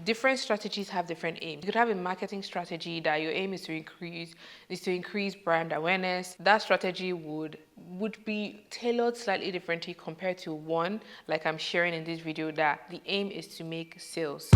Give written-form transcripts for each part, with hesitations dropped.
different strategies have different aims. You could have a marketing strategy that your aim is to increase brand awareness. That strategy would be tailored slightly differently compared to one like I'm sharing in this video that the aim is to make sales.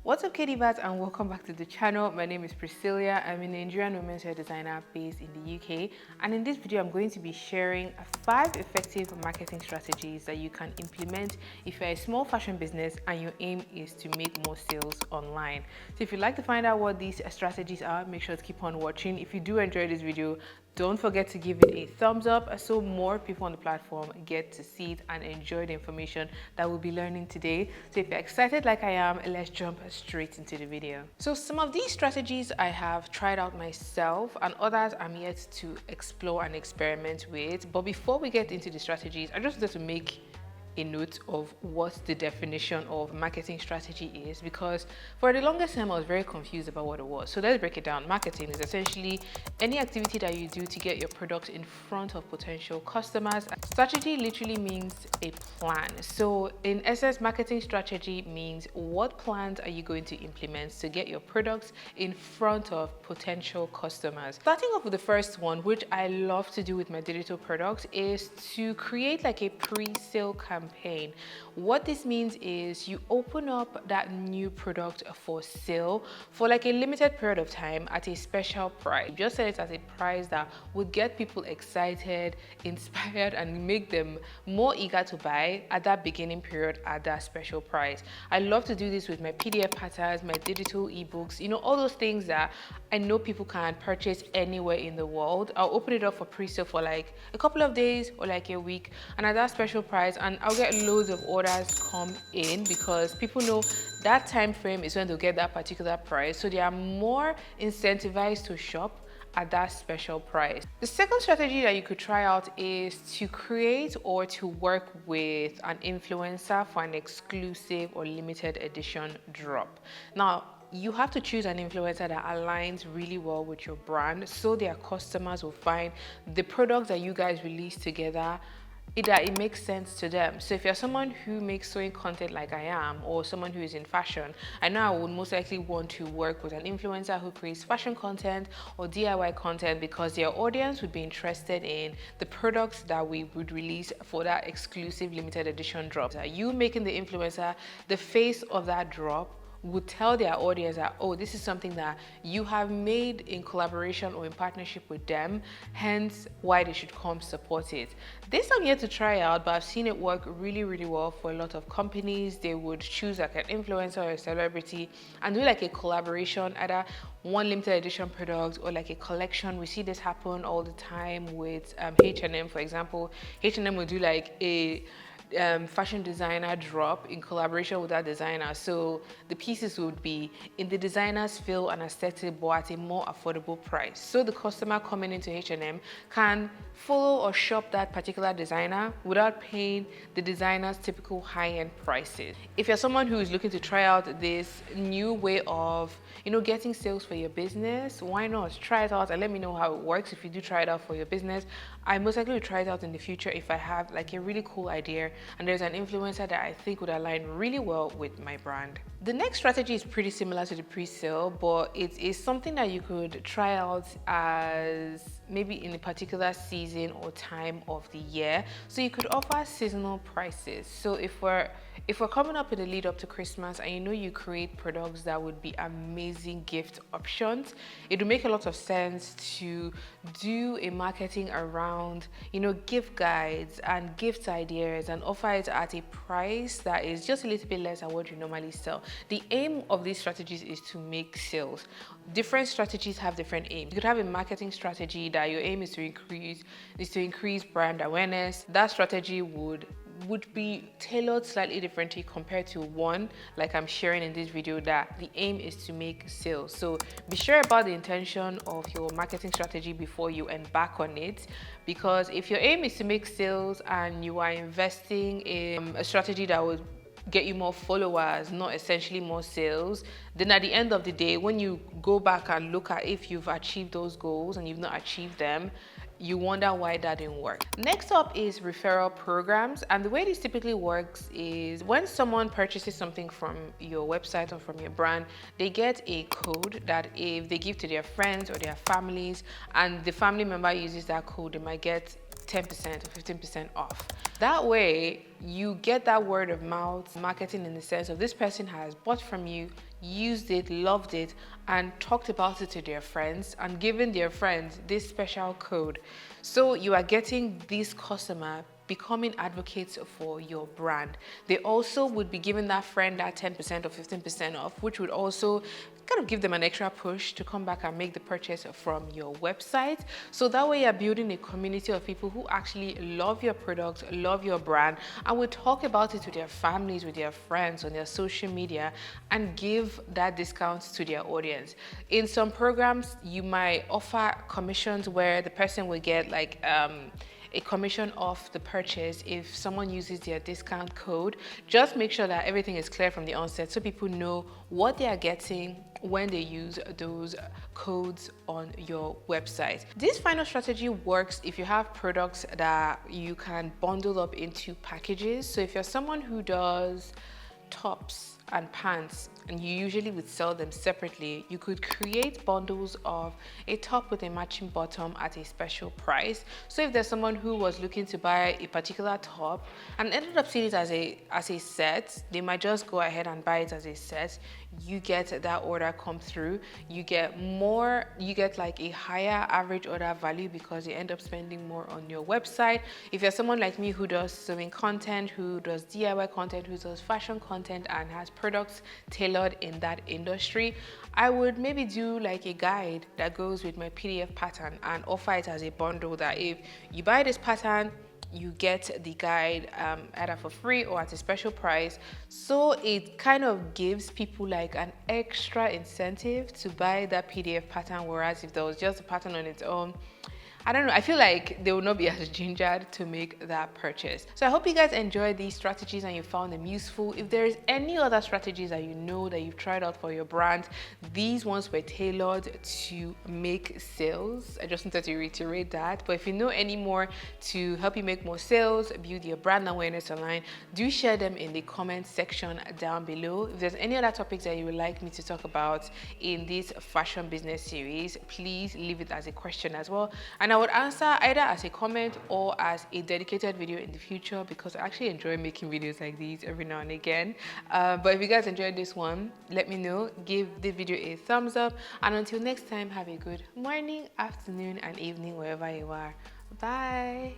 What's up, K-Divas, and welcome back to the channel. My name is Priscilla. I'm a Nigerian women's hair designer based in the UK, and in this video I'm going to be sharing 5 effective marketing strategies that you can implement if you're a small fashion business and your aim is to make more sales online. So if you'd like to find out what these strategies are, make sure to keep on watching. If you do enjoy this video, don't forget to give it a thumbs up so more people on the platform get to see it and enjoy the information that we'll be learning today. So if you're excited like I am, let's jump straight into the video. So some of these strategies I have tried out myself and others I'm yet to explore and experiment with. But before we get into the strategies, I just wanted to make a note of what the definition of marketing strategy is, because for the longest time I was very confused about what it was. So let's break it down. Marketing is essentially any activity that you do to get your product in front of potential customers. Strategy literally means a plan. So in essence, marketing strategy means what plans are you going to implement to get your products in front of potential customers. Starting off with the first one, which I love to do with my digital products, is to create like a pre-sale campaign. What this means is you open up that new product for sale for like a limited period of time at a special price. Just set it at a price that would get people excited, inspired, and make them more eager to buy at that beginning period at that special price. I love to do this with my PDF patterns, my digital ebooks, all those things that I know people can purchase anywhere in the world. I'll open it up for pre-sale for like a couple of days or like a week, and at that special price, and I'll get loads of orders come in because people know that time frame is when they'll get that particular price, so they are more incentivized to shop at that special price. The second strategy that you could try out is to create or to work with an influencer for an exclusive or limited edition drop. Now, you have to choose an influencer that aligns really well with your brand so their customers will find the products that you guys release together that it makes sense to them. So if you're someone who makes sewing content like I am, or someone who is in fashion, I know I would most likely want to work with an influencer who creates fashion content or DIY content, because their audience would be interested in the products that we would release for that exclusive limited edition drop. You making the influencer the face of that drop would tell their audience that, oh, this is something that you have made in collaboration or in partnership with them, hence why they should come support it. This I'm yet to try out, but I've seen it work really, really well for a lot of companies. They would choose like an influencer or a celebrity and do like a collaboration, either one limited edition product or like a collection. We see this happen all the time with H&M, for example. H&M will do like a fashion designer drop in collaboration with that designer. So the pieces would be in the designer's feel and aesthetic, but at a more affordable price. So the customer coming into H&M can follow or shop that particular designer without paying the designer's typical high-end prices. If you're someone who is looking to try out this new way of getting sales for your business, why not try it out and let me know how it works. If you do try it out for your business, I most likely will try it out in the future if I have like a really cool idea and there's an influencer that I think would align really well with my brand. The next strategy is pretty similar to the pre-sale, but it is something that you could try out as maybe in a particular season or time of the year. So you could offer seasonal prices. So if we're coming up in the lead up to Christmas and you create products that would be amazing gift options, it would make a lot of sense to do a marketing around gift guides and gift ideas and offer it at a price that is just a little bit less than what you normally sell. The aim of these strategies is to make sales. Different strategies have different aims. You could have a marketing strategy that your aim is to increase brand awareness. That strategy would be tailored slightly differently compared to one like I'm sharing in this video that the aim is to make sales. So be sure about the intention of your marketing strategy before you embark on it, because if your aim is to make sales and you are investing in a strategy that would get you more followers, not essentially more sales, then at the end of the day, when you go back and look at if you've achieved those goals and you've not achieved them, you wonder why that didn't work. Next up is referral programs, and the way this typically works is when someone purchases something from your website or from your brand, they get a code that if they give to their friends or their families, and the family member uses that code, they might get 10% or 15% off. That way, you get that word of mouth marketing in the sense of this person has bought from you, used it, loved it, and talked about it to their friends and given their friends this special code. So you are getting this customer becoming advocates for your brand. They also would be giving that friend that 10% or 15% off, which would also kind of give them an extra push to come back and make the purchase from your website. So that way you're building a community of people who actually love your product, love your brand, and will talk about it to their families, with their friends, on their social media, and give that discount to their audience. In some programs, you might offer commissions where the person will get like a commission off the purchase if someone uses their discount code. Just make sure that everything is clear from the onset so people know what they are getting when they use those codes on your website. This final strategy works if you have products that you can bundle up into packages. So if you're someone who does tops and pants and you usually would sell them separately, you could create bundles of a top with a matching bottom at a special price. So if there's someone who was looking to buy a particular top and ended up seeing it as a set, they might just go ahead and buy it as a set. You get that order come through, you get more, you get like a higher average order value because you end up spending more on your website. If you're someone like me who does sewing content, who does DIY content, who does fashion content and has products tailored in that industry, I would maybe do like a guide that goes with my PDF pattern and offer it as a bundle that if you buy this pattern, you get the guide either for free or at a special price. So it kind of gives people like an extra incentive to buy that PDF pattern, whereas if there was just a pattern on its own, I don't know, I feel like they will not be as gingered to make that purchase. So I hope you guys enjoyed these strategies and you found them useful. If there's any other strategies that you know that you've tried out for your brand, these ones were tailored to make sales. I just wanted to reiterate that. But if you know any more to help you make more sales, build your brand awareness online, do share them in the comment section down below. If there's any other topics that you would like me to talk about in this fashion business series, please leave it as a question as well. And I would answer either as a comment or as a dedicated video in the future because I actually enjoy making videos like these every now and again. But if you guys enjoyed this one, let me know. Give the video a thumbs up. And until next time, have a good morning, afternoon, and evening wherever you are. Bye.